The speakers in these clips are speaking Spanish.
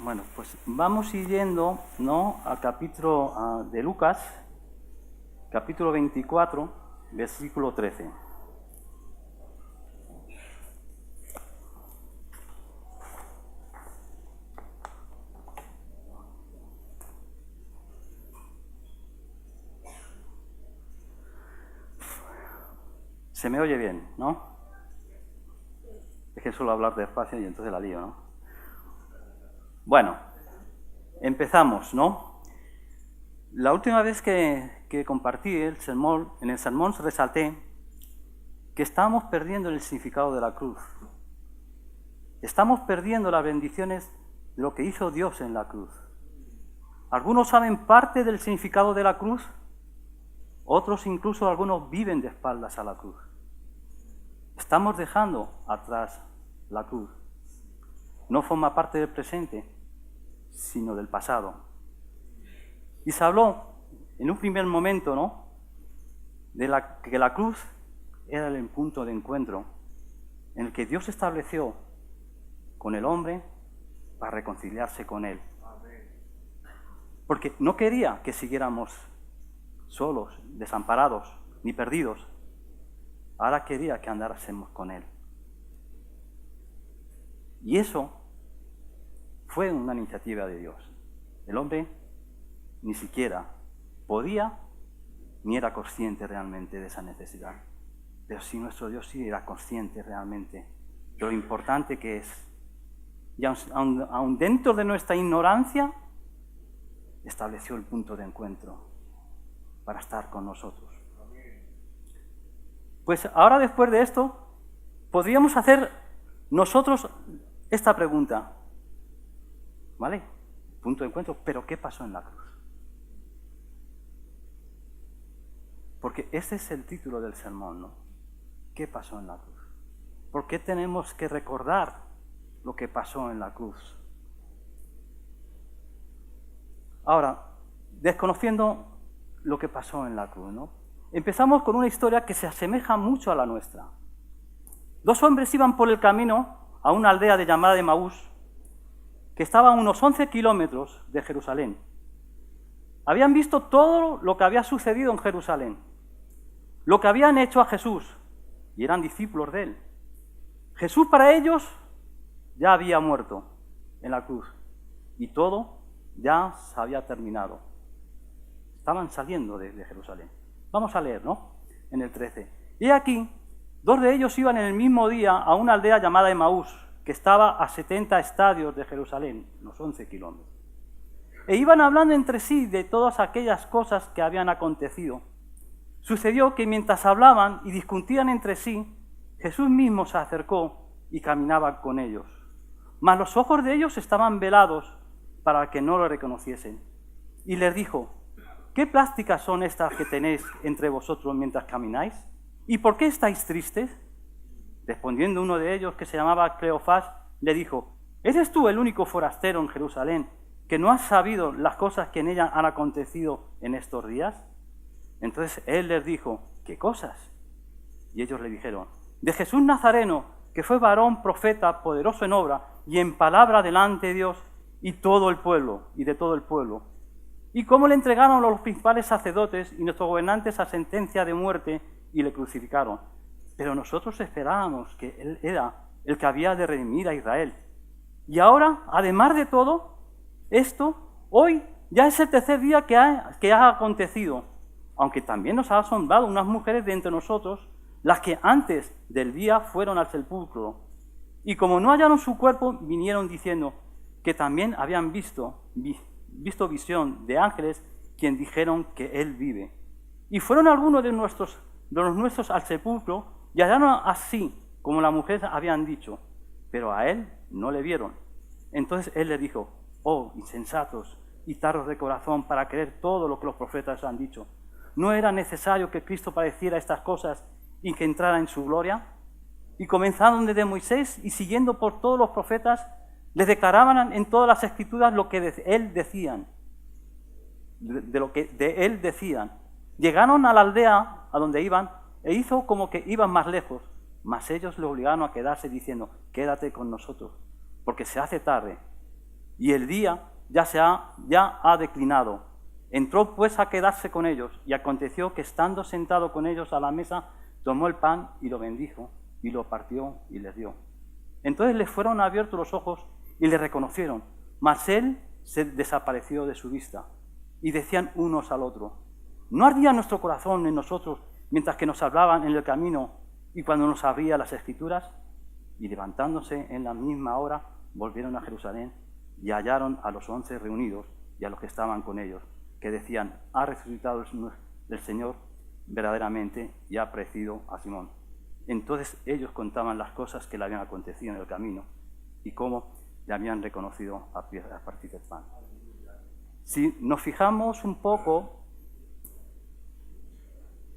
Bueno, pues vamos siguiendo, ¿no?, al capítulo de Lucas, capítulo 24, versículo 13. Se me oye bien, ¿no? Es que suelo hablar despacio y entonces la lío, ¿no? Bueno, empezamos, ¿no? La última vez que compartí en el sermón resalté que estamos perdiendo el significado de la cruz. Estamos perdiendo las bendiciones de lo que hizo Dios en la cruz. Algunos saben parte del significado de la cruz, otros incluso algunos viven de espaldas a la cruz. Estamos dejando atrás la cruz. No forma parte del presente, sino del pasado. Y se habló en un primer momento, ¿no?, de que la cruz era el punto de encuentro en el que Dios estableció con el hombre para reconciliarse con él. Porque no quería que siguiéramos solos, desamparados, ni perdidos. Ahora quería que andáramos con él. Y eso fue una iniciativa de Dios. El hombre ni siquiera podía ni era consciente realmente de esa necesidad. Pero sí, nuestro Dios sí era consciente realmente de lo importante que es. Y aun dentro de nuestra ignorancia, estableció el punto de encuentro para estar con nosotros. Pues ahora, después de esto, podríamos hacer nosotros esta pregunta, ¿vale? Punto de encuentro, pero ¿qué pasó en la cruz? Porque ese es el título del sermón, ¿no? ¿Qué pasó en la cruz? ¿Por qué tenemos que recordar lo que pasó en la cruz? Ahora, desconociendo lo que pasó en la cruz, ¿no?, empezamos con una historia que se asemeja mucho a la nuestra. Dos hombres iban por el camino a una aldea llamada Emaús, que estaba a unos 11 kilómetros de Jerusalén. Habían visto todo lo que había sucedido en Jerusalén, lo que habían hecho a Jesús, y eran discípulos de él. Jesús para ellos ya había muerto en la cruz, y todo ya se había terminado. Estaban saliendo de Jerusalén. Vamos a leer, ¿no?, en el 13. Y aquí, dos de ellos iban en el mismo día a una aldea llamada Emaús, que estaba a 70 estadios de Jerusalén, unos 11 kilómetros. E iban hablando entre sí de todas aquellas cosas que habían acontecido. Sucedió que mientras hablaban y discutían entre sí, Jesús mismo se acercó y caminaba con ellos. Mas los ojos de ellos estaban velados para que no lo reconociesen. Y les dijo: ¿qué plásticas son estas que tenéis entre vosotros mientras camináis? ¿Y por qué estáis tristes? Respondiendo uno de ellos, que se llamaba Cleofás, le dijo: ¿eres tú el único forastero en Jerusalén que no has sabido las cosas que en ella han acontecido en estos días? Entonces él les dijo: ¿qué cosas? Y ellos le dijeron: de Jesús Nazareno, que fue varón profeta, poderoso en obra y en palabra delante de Dios y de todo el pueblo. Y cómo le entregaron a los principales sacerdotes y nuestros gobernantes a sentencia de muerte y le crucificaron. Pero nosotros esperábamos que él era el que había de redimir a Israel. Y ahora, además de todo esto, hoy ya es el tercer día que ha acontecido, aunque también nos ha asombrado unas mujeres de entre nosotros, las que antes del día fueron al sepulcro. Y como no hallaron su cuerpo, vinieron diciendo que también habían visto visión de ángeles, quien dijeron que él vive. Y fueron algunos de los nuestros al sepulcro y hallaron así como las mujeres habían dicho, pero a él no le vieron. Entonces él les dijo: oh, insensatos y tardos de corazón para creer todo lo que los profetas han dicho. ¿No era necesario que Cristo padeciera estas cosas y que entrara en su gloria? Y comenzaron desde Moisés y siguiendo por todos los profetas, les declaraban en todas las escrituras lo que de él decían. Llegaron a la aldea a donde iban e hizo como que iban más lejos, mas ellos le obligaron a quedarse diciendo: quédate con nosotros, porque se hace tarde y el día ya ha declinado. Entró pues a quedarse con ellos, y aconteció que estando sentado con ellos a la mesa, tomó el pan y lo bendijo, y lo partió y les dio. Entonces les fueron abiertos los ojos y le reconocieron, mas él se desapareció de su vista. Y decían unos al otro, ¿no ardía nuestro corazón en nosotros mientras que nos hablaban en el camino y cuando nos abría las Escrituras? Y levantándose en la misma hora, volvieron a Jerusalén y hallaron a los 11 reunidos y a los que estaban con ellos, que decían, ha resucitado el Señor verdaderamente y ha aparecido a Simón. Entonces ellos contaban las cosas que le habían acontecido en el camino y cómo le habían reconocido a partir del pan. Si nos fijamos un poco,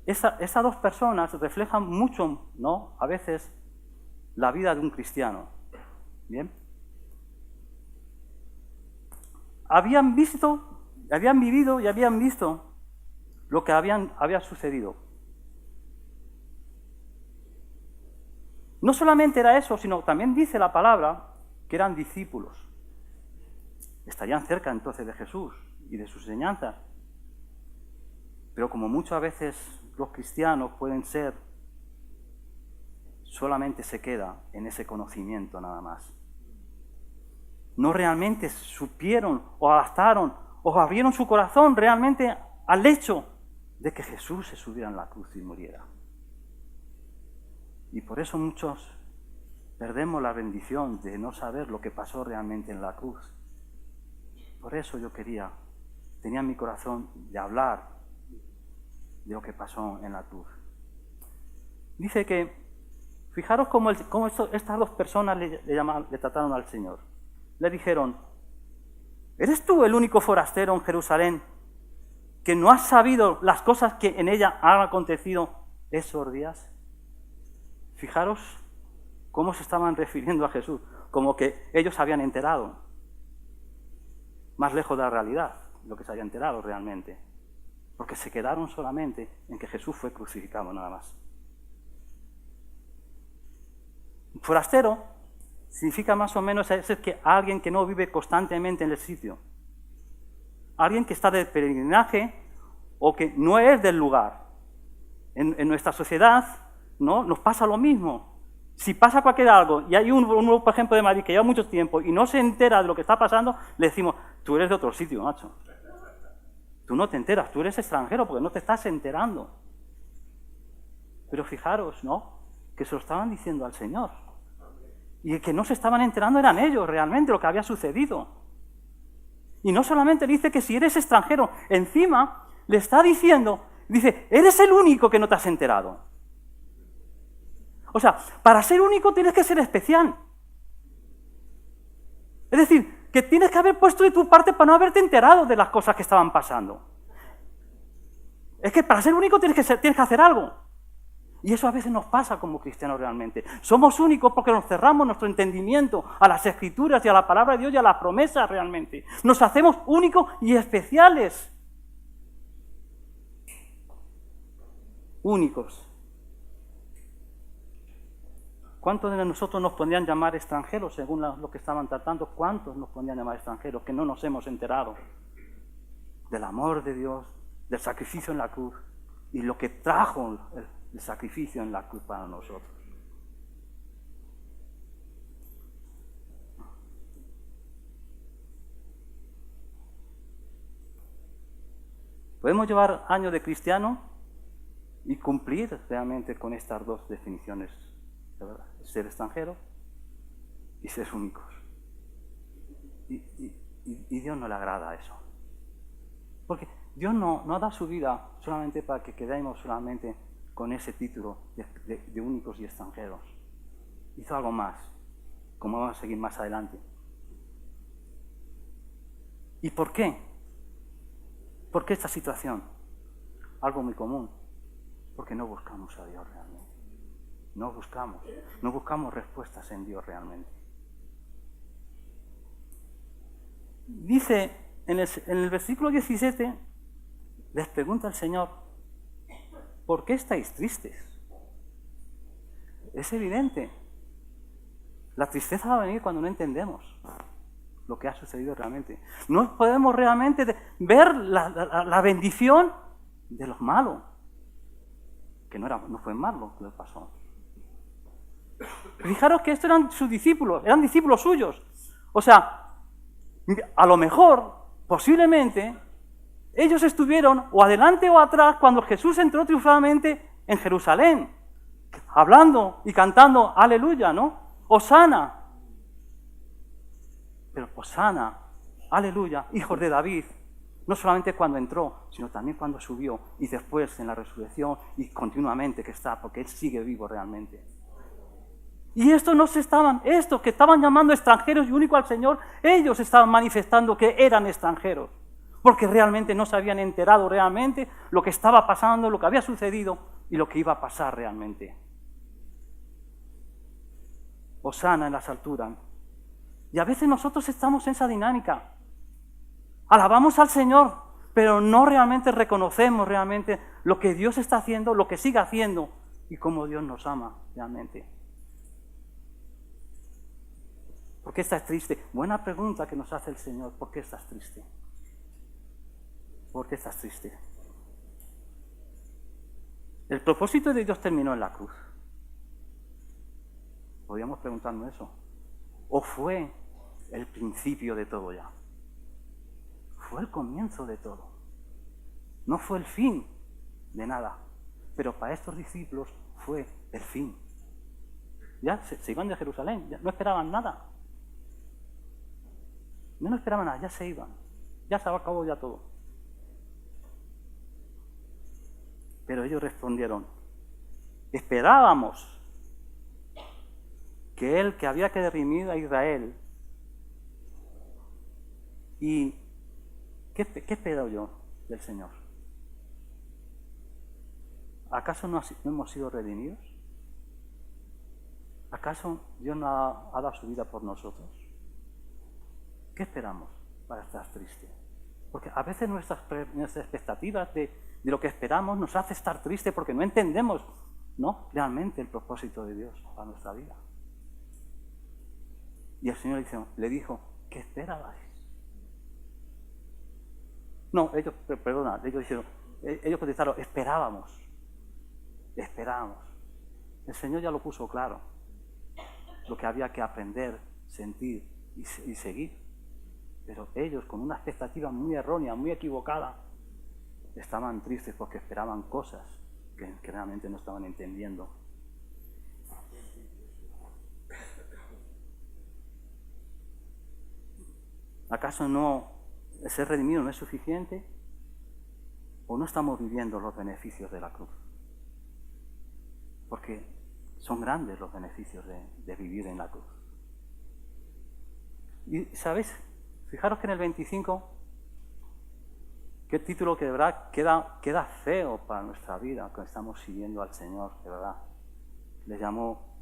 esas dos personas reflejan mucho, ¿no?, a veces, la vida de un cristiano. ¿Bien? Habían vivido y habían visto lo que había sucedido. No solamente era eso, sino también dice la palabra que eran discípulos. Estarían cerca entonces de Jesús y de sus enseñanzas. Pero como muchas veces los cristianos pueden ser, solamente se queda en ese conocimiento nada más. No realmente supieron o adaptaron o abrieron su corazón realmente al hecho de que Jesús se subiera en la cruz y muriera. Y por eso muchos perdemos la bendición de no saber lo que pasó realmente en la cruz. Por eso yo tenía en mi corazón de hablar de lo que pasó en la cruz. Dice que, fijaros cómo estas dos personas le trataron al Señor. Le dijeron, ¿eres tú el único forastero en Jerusalén que no has sabido las cosas que en ella han acontecido esos días? Fijaros cómo se estaban refiriendo a Jesús, como que ellos se habían enterado, más lejos de la realidad, lo que se había enterado realmente, porque se quedaron solamente en que Jesús fue crucificado, nada más. Forastero significa más o menos alguien que no vive constantemente en el sitio, alguien que está de peregrinaje o que no es del lugar. En nuestra sociedad, ¿no?, nos pasa lo mismo. Si pasa cualquier algo y hay uno, por ejemplo, de Madrid que lleva mucho tiempo y no se entera de lo que está pasando, le decimos, tú eres de otro sitio, macho. Tú no te enteras, tú eres extranjero porque no te estás enterando. Pero fijaros, ¿no?, que se lo estaban diciendo al Señor. Y que no se estaban enterando eran ellos realmente lo que había sucedido. Y no solamente dice que si eres extranjero, encima le está diciendo, dice, eres el único que no te has enterado. O sea, para ser único tienes que ser especial. Es decir, que tienes que haber puesto de tu parte para no haberte enterado de las cosas que estaban pasando. Es que para ser único tienes que hacer algo. Y eso a veces nos pasa como cristianos realmente. Somos únicos porque nos cerramos nuestro entendimiento a las Escrituras y a la palabra de Dios y a las promesas realmente. Nos hacemos únicos y especiales. Únicos. ¿Cuántos de nosotros nos podrían llamar extranjeros según lo que estaban tratando? ¿Cuántos nos podrían llamar extranjeros que no nos hemos enterado del amor de Dios, del sacrificio en la cruz y lo que trajo el sacrificio en la cruz para nosotros? Podemos llevar años de cristiano y cumplir realmente con estas dos definiciones, ¿verdad? Ser extranjero y ser únicos. Y Dios no le agrada eso. Porque Dios no da su vida solamente para que quedemos solamente con ese título de únicos y extranjeros. Hizo algo más, como vamos a seguir más adelante. ¿Y por qué? ¿Por qué esta situación? Algo muy común. Porque no buscamos a Dios realmente. No buscamos respuestas en Dios realmente. Dice en el versículo 17, les pregunta el Señor, ¿por qué estáis tristes? Es evidente. La tristeza va a venir cuando no entendemos. lo que ha sucedido realmente. No podemos realmente ver la bendición de los malos, que no fue malo lo que pasó. Fijaros que estos eran sus discípulos, eran discípulos suyos. O sea, a lo mejor, posiblemente, ellos estuvieron o adelante o atrás cuando Jesús entró triunfalmente en Jerusalén, hablando y cantando aleluya, ¿no? Hosana. Pero Hosana, aleluya, hijos de David, no solamente cuando entró, sino también cuando subió y después en la resurrección y continuamente que está, porque Él sigue vivo realmente. Y estos que estaban llamando extranjeros y único al Señor, ellos estaban manifestando que eran extranjeros, porque realmente no se habían enterado realmente lo que estaba pasando, lo que había sucedido y lo que iba a pasar realmente. Hosana en las alturas. Y a veces nosotros estamos en esa dinámica. Alabamos al Señor, pero no realmente reconocemos realmente lo que Dios está haciendo, lo que sigue haciendo y cómo Dios nos ama realmente. ¿Por qué estás triste? Buena pregunta que nos hace el Señor. ¿Por qué estás triste? ¿Por qué estás triste? El propósito de Dios terminó en la cruz. Podríamos preguntarnos eso. ¿O fue el principio de todo ya? Fue el comienzo de todo. No fue el fin de nada. Pero para estos discípulos fue el fin. Ya se iban de Jerusalén, ya no esperaban nada. No esperaban nada, ya se iban. Ya se acabó ya todo. Pero ellos respondieron, esperábamos que Él, que había que redimir a Israel, y ¿qué espero yo del Señor? ¿Acaso no hemos sido redimidos? ¿Acaso Dios no ha dado su vida por nosotros? ¿Qué esperamos para estar tristes? Porque a veces nuestras expectativas de lo que esperamos nos hace estar tristes porque no entendemos, ¿no?, realmente el propósito de Dios para nuestra vida. Y el Señor le dijo, ¿qué esperabais? No, ellos contestaron, esperábamos. El Señor ya lo puso claro, lo que había que aprender, sentir y seguir. Pero ellos, con una expectativa muy errónea, muy equivocada, estaban tristes porque esperaban cosas que realmente no estaban entendiendo. ¿Acaso no ser redimido no es suficiente? ¿O no estamos viviendo los beneficios de la cruz? Porque son grandes los beneficios de vivir en la cruz. Y, ¿sabéis? Fijaros que en el 25, qué título que de verdad queda feo para nuestra vida, que estamos siguiendo al Señor, de verdad. Les llamó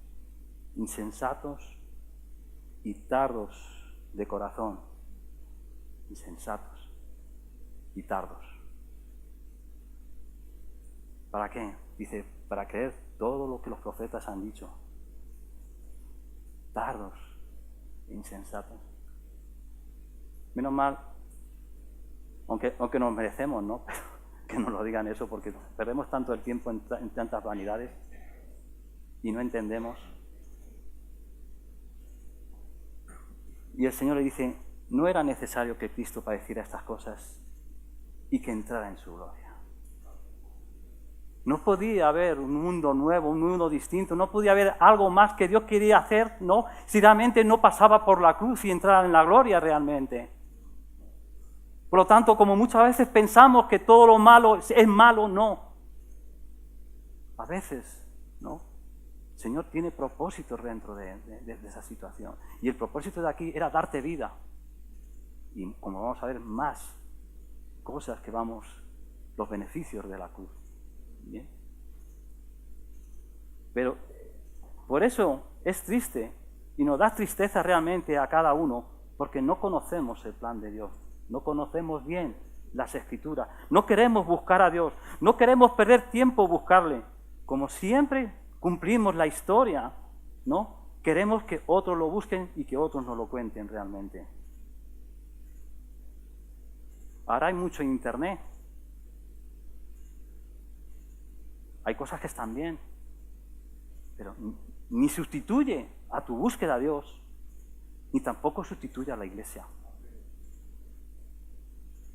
insensatos y tardos de corazón. Insensatos y tardos. ¿Para qué? Dice, para creer todo lo que los profetas han dicho. Tardos e insensatos. Menos mal, aunque nos merecemos, ¿no? Que nos lo digan eso, porque perdemos tanto el tiempo en tantas vanidades y no entendemos. Y el Señor le dice, no era necesario que Cristo padeciera estas cosas y que entrara en su gloria. No podía haber un mundo nuevo, un mundo distinto, no podía haber algo más que Dios quería hacer, ¿no?, si realmente no pasaba por la cruz y entrara en la gloria realmente. Por lo tanto, como muchas veces pensamos que todo lo malo es malo, no. A veces, ¿no? El Señor tiene propósitos dentro de esa situación. Y el propósito de aquí era darte vida. Y como vamos a ver más cosas que los beneficios de la cruz. ¿Bien? Pero por eso es triste y nos da tristeza realmente a cada uno, porque no conocemos el plan de Dios, no conocemos bien las Escrituras, no queremos buscar a Dios, no queremos perder tiempo buscarle. Como siempre cumplimos la historia, ¿no? Queremos que otros lo busquen y que otros nos lo cuenten realmente. Ahora hay mucho en internet. Hay cosas que están bien, pero ni sustituye a tu búsqueda a Dios, ni tampoco sustituye a la iglesia.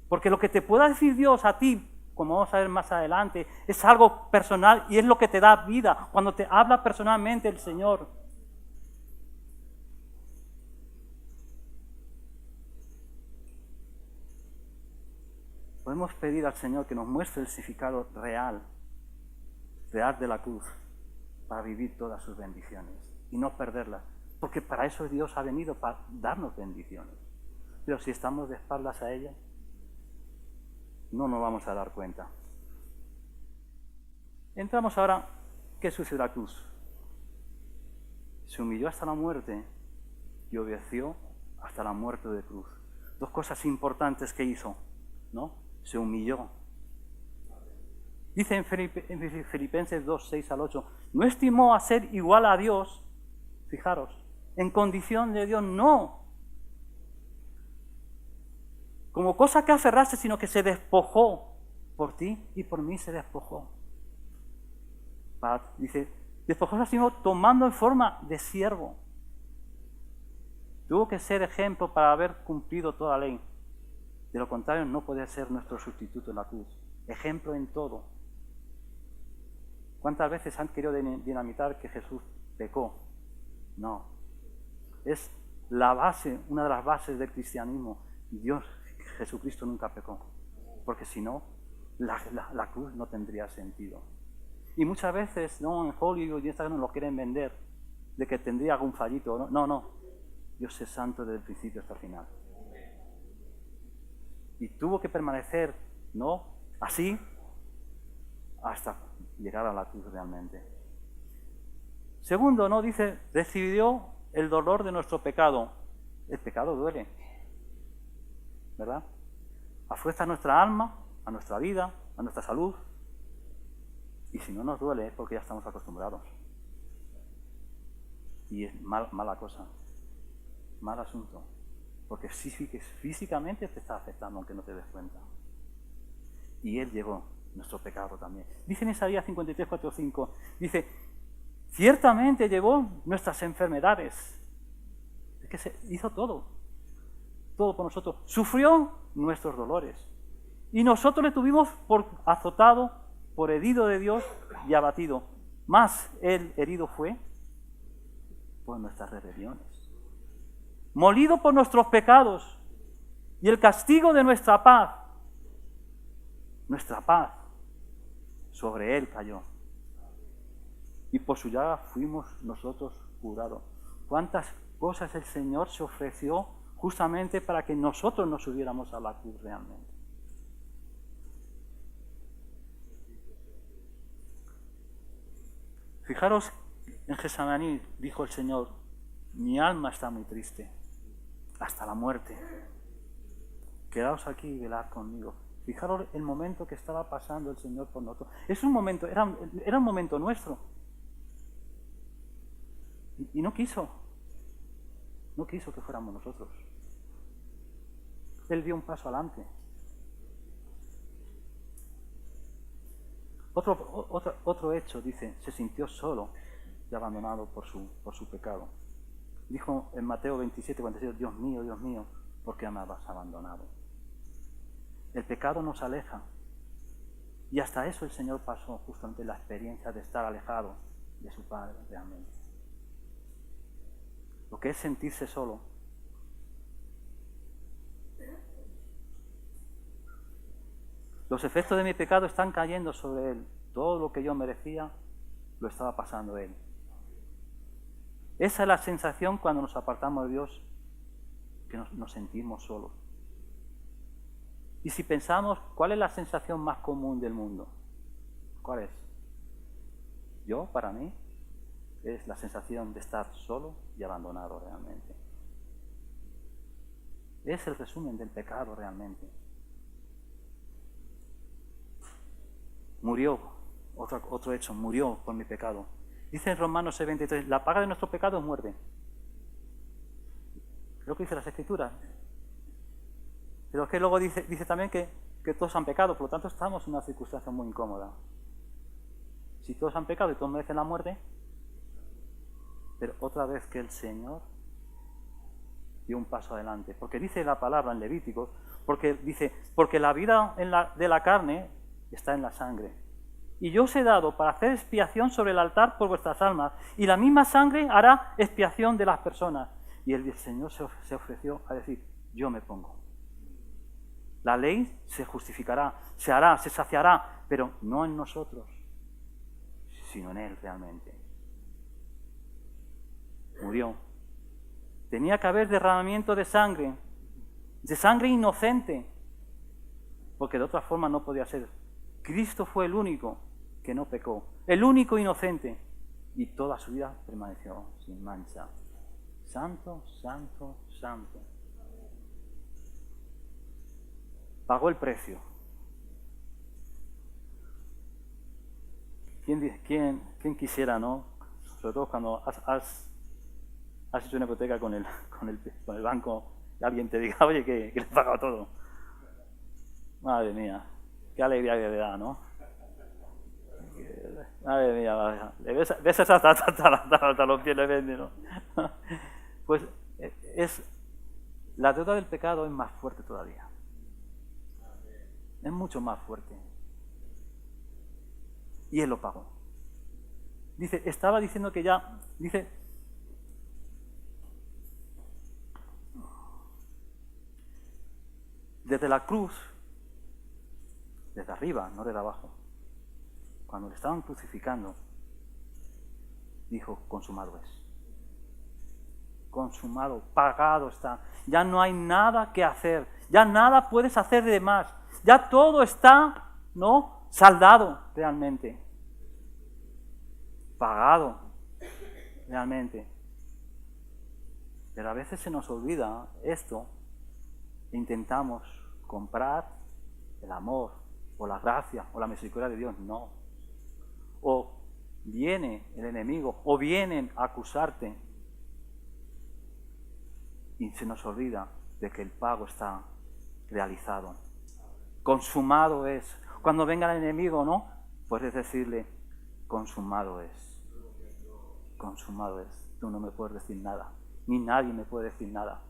Porque lo que te pueda decir Dios a ti, como vamos a ver más adelante, es algo personal y es lo que te da vida, cuando te habla personalmente el Señor. Podemos pedir al Señor que nos muestre el significado real de la cruz, para vivir todas sus bendiciones y no perderlas, porque para eso Dios ha venido, para darnos bendiciones. Pero si estamos de espaldas a ella, no nos vamos a dar cuenta. Entramos ahora, ¿qué sucedió la cruz? Se humilló hasta la muerte y obedeció hasta la muerte de cruz. Dos cosas importantes que hizo, ¿no? Se humilló. Dice en Filipenses 2, 6 al 8, no estimó a ser igual a Dios, fijaros, en condición de Dios, no, como cosa que aferrarse, sino que se despojó por ti y por mí, se despojó. Dice, despojóse a sí mismo tomando en forma de siervo. Tuvo que ser ejemplo para haber cumplido toda la ley. De lo contrario, no puede ser nuestro sustituto en la cruz. Ejemplo en todo. ¿Cuántas veces han querido dinamitar que Jesús pecó? No. Es la base, una de las bases del cristianismo. Dios, Jesucristo nunca pecó. Porque si no, la cruz no tendría sentido. Y muchas veces, ¿no? En Hollywood y estas nos lo quieren vender, de que tendría algún fallito. No. Dios es santo desde el principio hasta el final. Y tuvo que permanecer, ¿no? Así, hasta llegar a la cruz realmente. Segundo, ¿no? Dice, recibió el dolor de nuestro pecado. El pecado duele, ¿verdad? Afecta a nuestra alma, a nuestra vida, a nuestra salud. Y si no nos duele es porque ya estamos acostumbrados. Y es mala cosa, mal asunto. Porque físicamente te está afectando aunque no te des cuenta. Y Él llevó nuestro pecado también. Dice en Isaías 53, 4, 5, dice, ciertamente llevó nuestras enfermedades. Es que se hizo todo por nosotros. Sufrió nuestros dolores. Y nosotros le tuvimos por azotado, por herido de Dios y abatido. Más Él herido fue por nuestras rebeliones. Molido por nuestros pecados. Y el castigo de nuestra paz, sobre Él cayó. Y por su llaga fuimos nosotros curados. ¿Cuántas cosas el Señor se ofreció justamente para que nosotros nos subiéramos a la cruz realmente? Fijaros, en Getsemaní dijo el Señor, mi alma está muy triste, hasta la muerte. Quedaos aquí y velad conmigo. Fijaros el momento que estaba pasando el Señor por nosotros. Es un momento, era un momento nuestro. Y no quiso que fuéramos nosotros. Él dio un paso adelante. Otro hecho, dice, se sintió solo y abandonado por su pecado. Dijo en Mateo 27, 46, Dios mío, ¿por qué me has abandonado? El pecado nos aleja. Y hasta eso el Señor pasó justamente la experiencia de estar alejado de su Padre realmente. Lo que es sentirse solo. Los efectos de mi pecado están cayendo sobre Él. Todo lo que yo merecía lo estaba pasando Él. Esa es la sensación cuando nos apartamos de Dios, que nos sentimos solos. Y si pensamos, ¿cuál es la sensación más común del mundo? ¿Cuál es? Para mí, es la sensación de estar solo y abandonado realmente. Es el resumen del pecado realmente. Murió, otro hecho, murió por mi pecado. Dice en Romanos 6:23, la paga de nuestro pecado es muerte. Creo que dice las Escrituras. Pero es que luego dice también que todos han pecado, por lo tanto estamos en una circunstancia muy incómoda. Si todos han pecado y todos merecen la muerte, pero otra vez que el Señor dio un paso adelante. Porque dice la palabra en Levíticos, porque la vida de la carne está en la sangre. Y yo os he dado para hacer expiación sobre el altar por vuestras almas, y la misma sangre hará expiación de las personas. Y el Señor se ofreció a decir, yo me pongo. La ley se justificará, se hará, se saciará, pero no en nosotros, sino en Él realmente. Murió. Tenía que haber derramamiento de sangre inocente, porque de otra forma no podía ser. Cristo fue el único que no pecó, el único inocente, y toda su vida permaneció sin mancha. Santo, santo, santo. Pagó el precio. ¿Quién quisiera, no? Sobre todo cuando has hecho una hipoteca con el banco y alguien te diga, oye, que le he pagado todo. Madre mía, qué alegría que le da, ¿no? Madre mía, le besas hasta los pies, le vende, ¿no? Pues la deuda del pecado es más fuerte todavía. Es mucho más fuerte. Y Él lo pagó. Estaba diciendo que ya, desde la cruz, desde arriba, no desde abajo, cuando le estaban crucificando, dijo, consumado es. Consumado, pagado está. Ya no hay nada que hacer. Ya nada puedes hacer de más. Ya todo está, ¿no?, saldado realmente. Pagado realmente. Pero a veces se nos olvida esto e intentamos comprar el amor o la gracia o la misericordia de Dios. No. O viene el enemigo o vienen a acusarte y se nos olvida de que el pago está realizado. Consumado es. Cuando venga el enemigo, ¿no?, puedes decirle, consumado es. Consumado es. Tú no me puedes decir nada. Ni nadie me puede decir nada.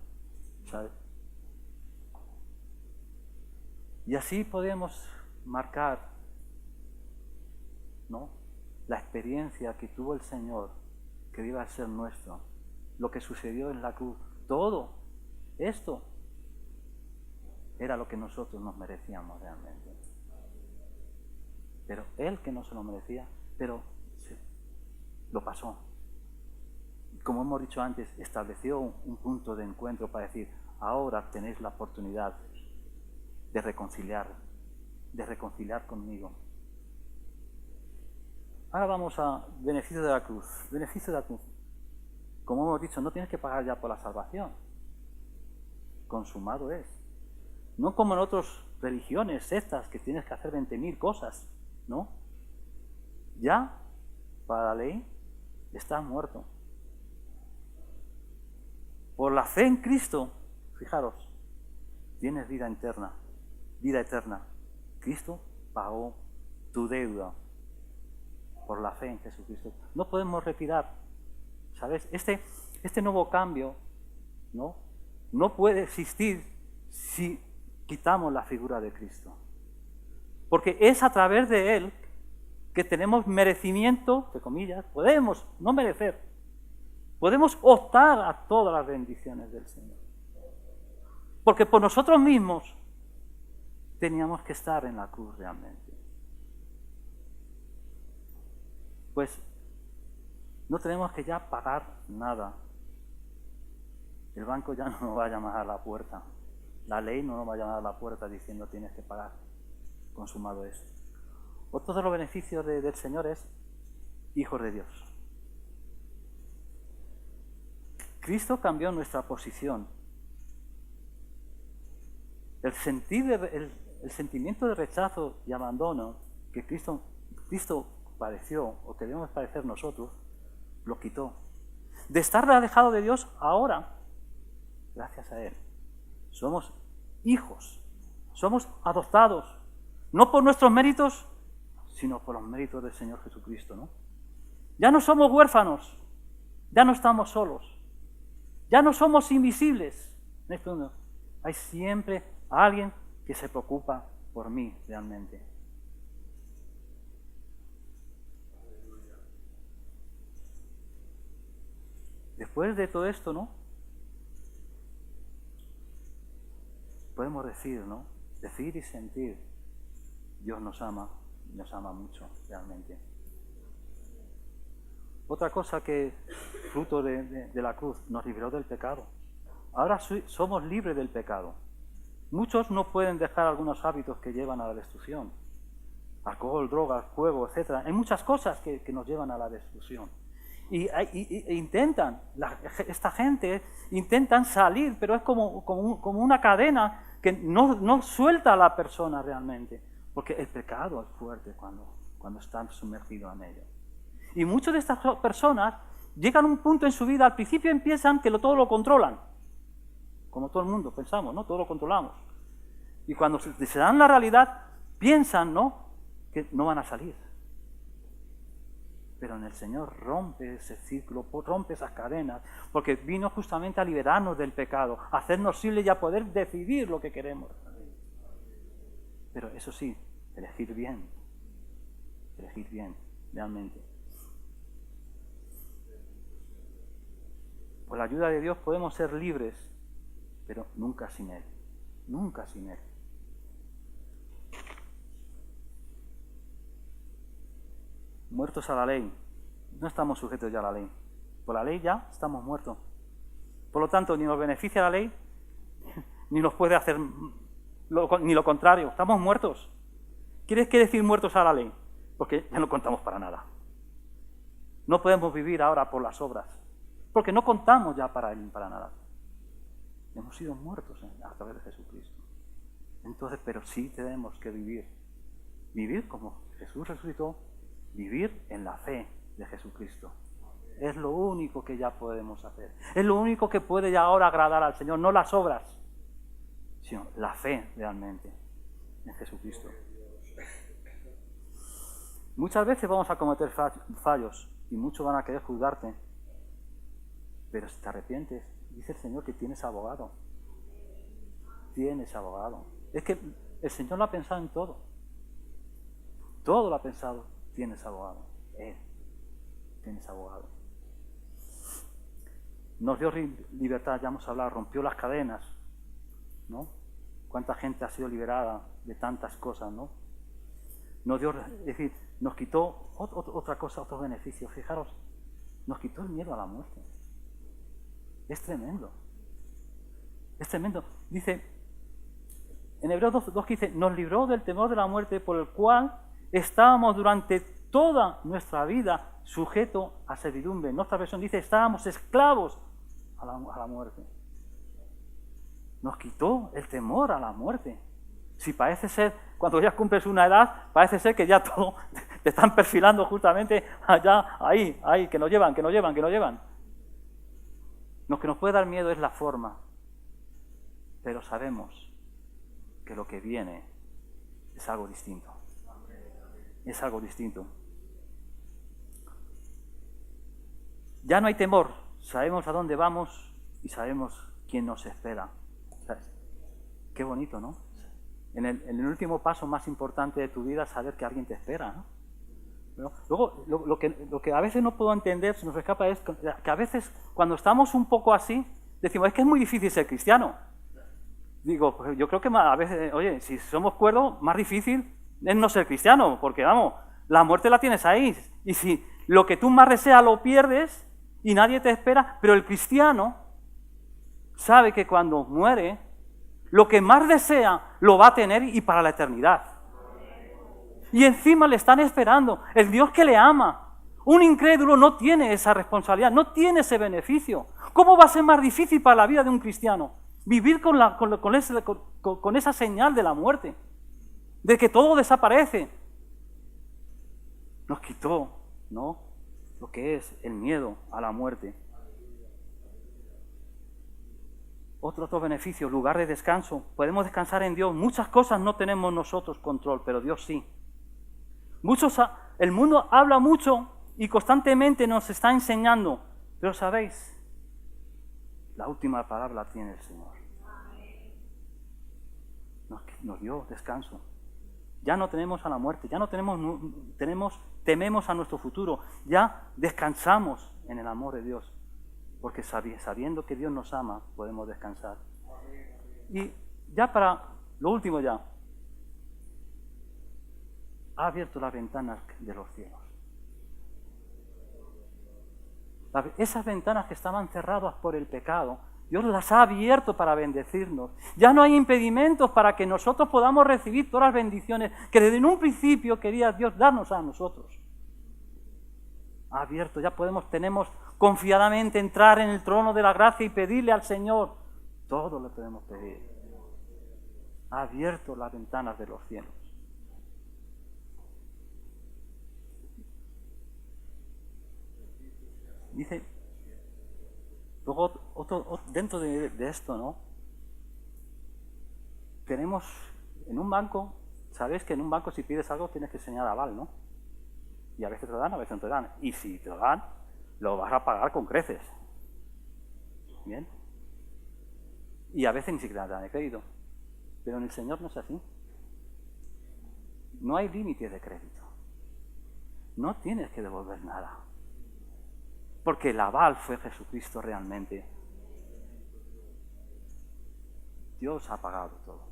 ¿Sabes? Y así podemos marcar, ¿no?, la experiencia que tuvo el Señor, que iba a ser nuestro. Lo que sucedió en la cruz. Todo esto era lo que nosotros nos merecíamos realmente. Pero Él, que no se lo merecía, pero lo pasó. Como hemos dicho antes, estableció un punto de encuentro para decir, ahora tenéis la oportunidad de reconciliar conmigo. Ahora vamos a beneficio de la cruz. Beneficio de la cruz. Como hemos dicho, no tienes que pagar ya por la salvación. Consumado es. No como en otras religiones, sectas, que tienes que hacer 20.000 cosas, ¿no? Ya, para la ley, estás muerto. Por la fe en Cristo, fijaros, tienes vida eterna. Vida eterna. Cristo pagó tu deuda por la fe en Jesucristo. No podemos retirar, ¿sabes? Este nuevo cambio, no puede existir si quitamos la figura de Cristo. Porque es a través de Él que tenemos merecimiento, entre comillas, podemos no merecer, podemos optar a todas las bendiciones del Señor. Porque por nosotros mismos teníamos que estar en la cruz realmente. Pues no tenemos que ya pagar nada. El banco ya no nos va a llamar a la puerta. La ley no nos va a llamar a la puerta diciendo tienes que pagar. Consumado es. Otro de los beneficios del Señor es hijos de Dios. Cristo cambió nuestra posición. El sentimiento de rechazo y abandono que Cristo padeció, o que debemos padecer nosotros, lo quitó. De estar alejado de Dios, ahora, gracias a Él, somos hijos Somos adoptados, no por nuestros méritos, sino por los méritos del Señor Jesucristo, ¿no? Ya no somos huérfanos, ya no estamos solos, ya no somos invisibles. Hay siempre alguien que se preocupa por mí realmente. Después de todo esto, ¿no? Podemos decir, ¿no? Decir y sentir, Dios nos ama mucho realmente. Otra cosa que, fruto de la cruz, nos liberó del pecado. Ahora somos libres del pecado. Muchos no pueden dejar algunos hábitos que llevan a la destrucción. Alcohol, drogas, juego, etc. Hay muchas cosas que nos llevan a la destrucción. E intentan, esta gente intentan salir, pero es como una cadena que no suelta a la persona realmente. Porque el pecado es fuerte cuando están sumergidos en ello. Y muchas de estas personas llegan a un punto en su vida, al principio piensan que todo lo controlan. Como todo el mundo pensamos, ¿no? Todo lo controlamos. Y cuando se dan la realidad, piensan, ¿no? Que no van a salir. Pero en el Señor rompe ese ciclo, rompe esas cadenas, porque vino justamente a liberarnos del pecado, a hacernos libres y a poder decidir lo que queremos. Pero eso sí, elegir bien, realmente. Por la ayuda de Dios podemos ser libres, pero nunca sin Él, nunca sin Él. Muertos a la ley, no estamos sujetos ya a la ley. Por la ley ya estamos muertos. Por lo tanto, ni nos beneficia la ley, ni nos puede hacer ni lo contrario. Estamos muertos. ¿Qué decir muertos a la ley? Porque ya no contamos para nada. No podemos vivir ahora por las obras, porque no contamos ya para nada. Hemos sido muertos a través de Jesucristo. Entonces, pero sí tenemos que vivir como Jesús resucitó, vivir en la fe de Jesucristo. Es lo único que ya podemos hacer. Es lo único que puede ya ahora agradar al Señor, no las obras, sino la fe realmente en Jesucristo. Muchas veces vamos a cometer fallos y muchos van a querer juzgarte, pero si te arrepientes, dice el Señor que tienes abogado. Tienes abogado. Es que el Señor lo ha pensado en todo. Todo lo ha pensado. Tienes abogado. Tienes abogado. Nos dio libertad, ya hemos hablado, rompió las cadenas, ¿no? Cuánta gente ha sido liberada de tantas cosas, ¿no? Nos dio, es decir, nos quitó otra cosa, otros beneficios. Fijaros, nos quitó el miedo a la muerte. Es tremendo. Es tremendo. Dice, en Hebreos 2:15, nos libró del temor de la muerte por el cual estábamos durante toda nuestra vida sujetos a servidumbre. En otra versión dice, estábamos esclavos a la muerte. Nos quitó el temor a la muerte. Si parece ser, cuando ya cumples una edad, parece ser que ya todo te están perfilando justamente allá, ahí, que nos llevan. Lo que nos puede dar miedo es la forma, pero sabemos que lo que viene es algo distinto. Es algo distinto. Ya no hay temor, sabemos a dónde vamos y sabemos quién nos espera. ¿Sabes? Qué bonito, ¿no? En el último paso más importante de tu vida, saber que alguien te espera, ¿no? ¿No? Luego, lo que a veces no puedo entender, se nos escapa, es que a veces cuando estamos un poco así, decimos, es que es muy difícil ser cristiano. Digo, pues yo creo que a veces, oye, si somos cuerdos, más difícil es no ser cristiano, porque vamos, la muerte la tienes ahí. Y si lo que tú más deseas lo pierdes y nadie te espera, pero el cristiano sabe que cuando muere, lo que más desea lo va a tener y para la eternidad. Y encima le están esperando, el Dios que le ama. Un incrédulo no tiene esa responsabilidad, no tiene ese beneficio. ¿Cómo va a ser más difícil para la vida de un cristiano vivir con esa señal de la muerte? De que todo desaparece. Nos quitó, ¿no?, lo que es el miedo a la muerte. Otro beneficio, lugar de descanso. Podemos descansar en Dios. Muchas cosas no tenemos nosotros control, pero Dios sí. El mundo habla mucho y constantemente nos está enseñando, pero ¿sabéis? La última palabra la tiene el Señor. Nos dio descanso. Ya no tenemos a la muerte, ya no tememos a nuestro futuro, ya descansamos en el amor de Dios, porque sabiendo que Dios nos ama, podemos descansar. Y ya para lo último ya, ha abierto las ventanas de los cielos. Esas ventanas que estaban cerradas por el pecado, Dios las ha abierto para bendecirnos. Ya no hay impedimentos para que nosotros podamos recibir todas las bendiciones que desde un principio quería Dios darnos a nosotros. Ha abierto, ya tenemos confiadamente entrar en el trono de la gracia y pedirle al Señor. Todo lo podemos pedir. Ha abierto las ventanas de los cielos. Dice, luego dentro de esto, ¿no? Tenemos en un banco, sabes que en un banco si pides algo tienes que enseñar aval, ¿no? Y a veces te lo dan, a veces no te dan. Y si te lo dan, lo vas a pagar con creces. ¿Bien? Y a veces ni siquiera te dan de crédito. Pero en el Señor no es así. No hay límites de crédito. No tienes que devolver nada. Porque el aval fue Jesucristo realmente. Dios ha pagado todo.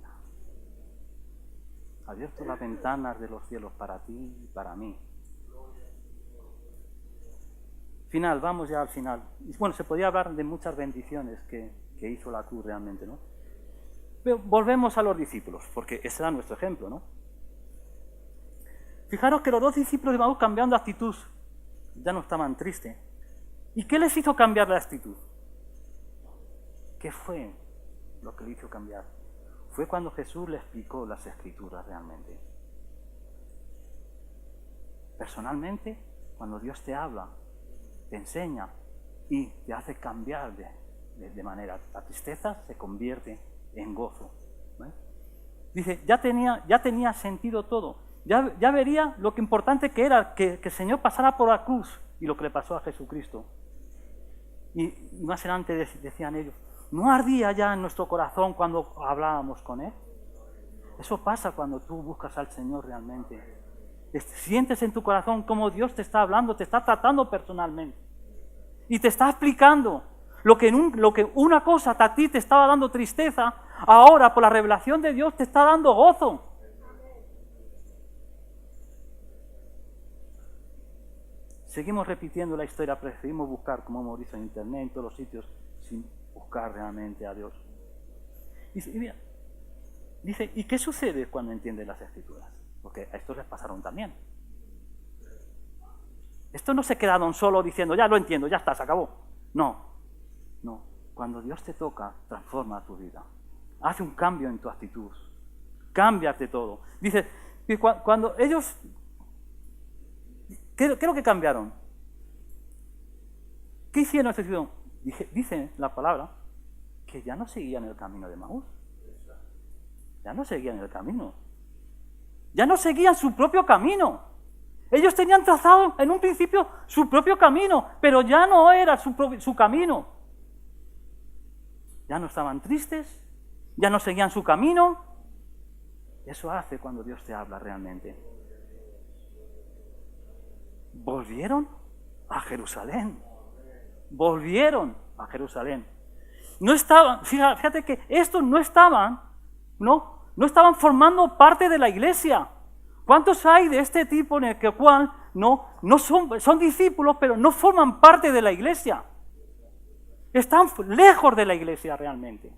Ha abierto las ventanas de los cielos para ti y para mí. Final, vamos ya al final. Bueno, se podía hablar de muchas bendiciones que hizo la cruz realmente, ¿no? Pero volvemos a los discípulos, porque ese era nuestro ejemplo, ¿no? Fijaros que los dos discípulos de Maús cambiando de actitud, ya no estaban tristes. ¿Y qué les hizo cambiar la actitud? ¿Qué fue lo que les hizo cambiar? Fue cuando Jesús le explicó las Escrituras realmente. Personalmente, cuando Dios te habla, te enseña y te hace cambiar de manera. La tristeza se convierte en gozo. ¿Vale? Dice, ya tenía sentido todo. Ya vería lo que importante que era que el Señor pasara por la cruz y lo que le pasó a Jesucristo. Y más adelante decían ellos, ¿no ardía ya en nuestro corazón cuando hablábamos con Él? Eso pasa cuando tú buscas al Señor realmente. Sientes en tu corazón cómo Dios te está hablando, te está tratando personalmente. Y te está explicando lo que una cosa a ti te estaba dando tristeza, ahora por la revelación de Dios te está dando gozo. Seguimos repitiendo la historia, preferimos buscar, como hemos visto en internet, en todos los sitios, sin buscar realmente a Dios. Y mira, dice, ¿y qué sucede cuando entiendes las Escrituras? Porque a estos les pasaron también. Esto no se quedaron solo diciendo, ya lo entiendo, ya está, se acabó. No. Cuando Dios te toca, transforma tu vida. Hace un cambio en tu actitud. Cámbiate todo. Dice, que cuando ellos... ¿Qué es lo que cambiaron? ¿Qué hicieron? Dice la palabra que ya no seguían el camino de Maús. Ya no seguían el camino. Ya no seguían su propio camino. Ellos tenían trazado en un principio su propio camino, pero ya no era su camino. Ya no estaban tristes, ya no seguían su camino. Eso hace cuando Dios te habla realmente. Volvieron a Jerusalén. Volvieron a Jerusalén. No estaban, fíjate que estos no estaban formando parte de la iglesia. ¿Cuántos hay de este tipo en el que cual no son discípulos, pero no forman parte de la iglesia? Están lejos de la iglesia realmente.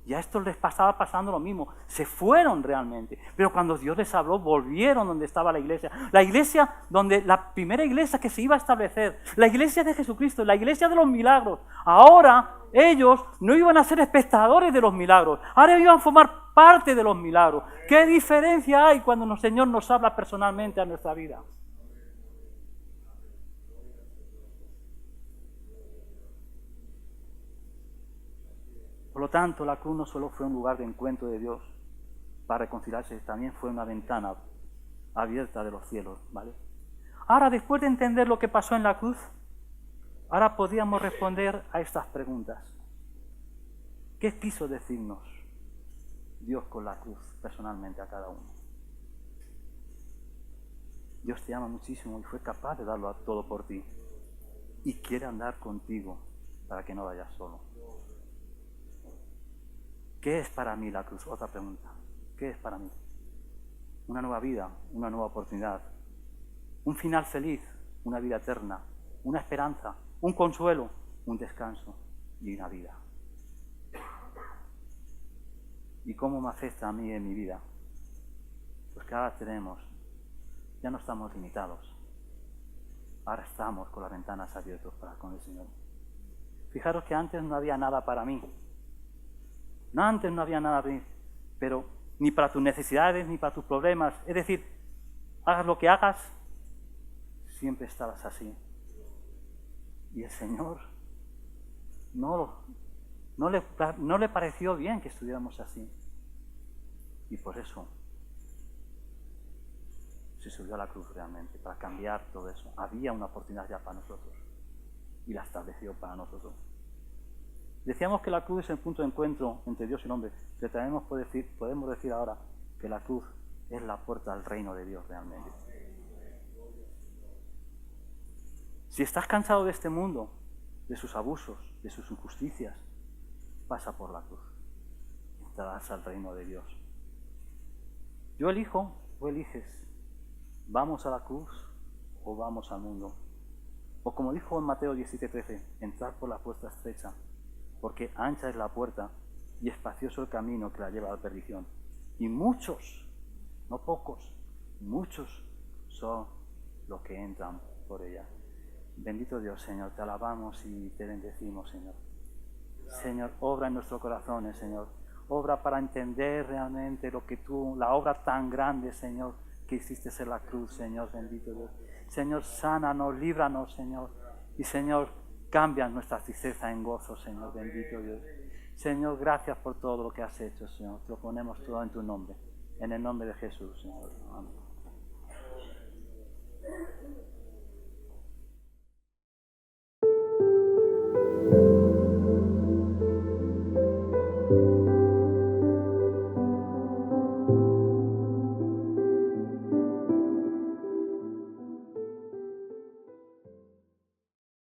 Y a estos les estaba pasando lo mismo. Se fueron realmente. Pero cuando Dios les habló, volvieron donde estaba la iglesia. La iglesia donde la primera iglesia que se iba a establecer. La iglesia de Jesucristo, la iglesia de los milagros. Ahora ellos no iban a ser espectadores de los milagros. Ahora iban a formar parte de los milagros. ¿Qué diferencia hay cuando el Señor nos habla personalmente a nuestra vida? Por lo tanto, la cruz no solo fue un lugar de encuentro de Dios para reconciliarse, también fue una ventana abierta de los cielos, ¿vale? Ahora, después de entender lo que pasó en la cruz, ahora podríamos responder a estas preguntas. ¿Qué quiso decirnos Dios con la cruz personalmente a cada uno? Dios te ama muchísimo y fue capaz de darlo todo por ti. Y quiere andar contigo para que no vayas solo. ¿Qué es para mí la cruz? Otra pregunta. ¿Qué es para mí? Una nueva vida, una nueva oportunidad. Un final feliz, una vida eterna. Una esperanza, un consuelo, un descanso y una vida. ¿Y cómo me afecta a mí en mi vida? Pues que ahora ya no estamos limitados. Ahora estamos con las ventanas abiertas para con el Señor. Fijaros que antes no había nada para mí. No, antes no había nada para mí, pero ni para tus necesidades, ni para tus problemas. Es decir, hagas lo que hagas, siempre estabas así. Y el Señor no le pareció bien que estuviéramos así. Y por eso se subió a la cruz realmente, para cambiar todo eso. Había una oportunidad ya para nosotros y la estableció para nosotros. Decíamos que la cruz es el punto de encuentro entre Dios y el hombre, pero podemos decir ahora que la cruz es la puerta al reino de Dios realmente. Si estás cansado de este mundo, de sus abusos, de sus injusticias, pasa por la cruz. Entrarás al reino de Dios. Yo elijo, tú eliges. ¿Vamos a la cruz o vamos al mundo? O como dijo en Mateo 17:13, entrad por la puerta estrecha, porque ancha es la puerta y espacioso el camino que la lleva a la perdición. Y muchos, no pocos, muchos son los que entran por ella. Bendito Dios, Señor, te alabamos y te bendecimos, Señor. Señor, obra en nuestros corazones, Señor. Obra para entender realmente la obra tan grande, Señor, que hiciste en la cruz, Señor, bendito Dios. Señor, sánanos, líbranos, Señor. Y, Señor, cambia nuestra tristeza en gozo, Señor, bendito Dios. Señor, gracias por todo lo que has hecho, Señor. Te lo ponemos todo en tu nombre. En el nombre de Jesús, Señor. Amén.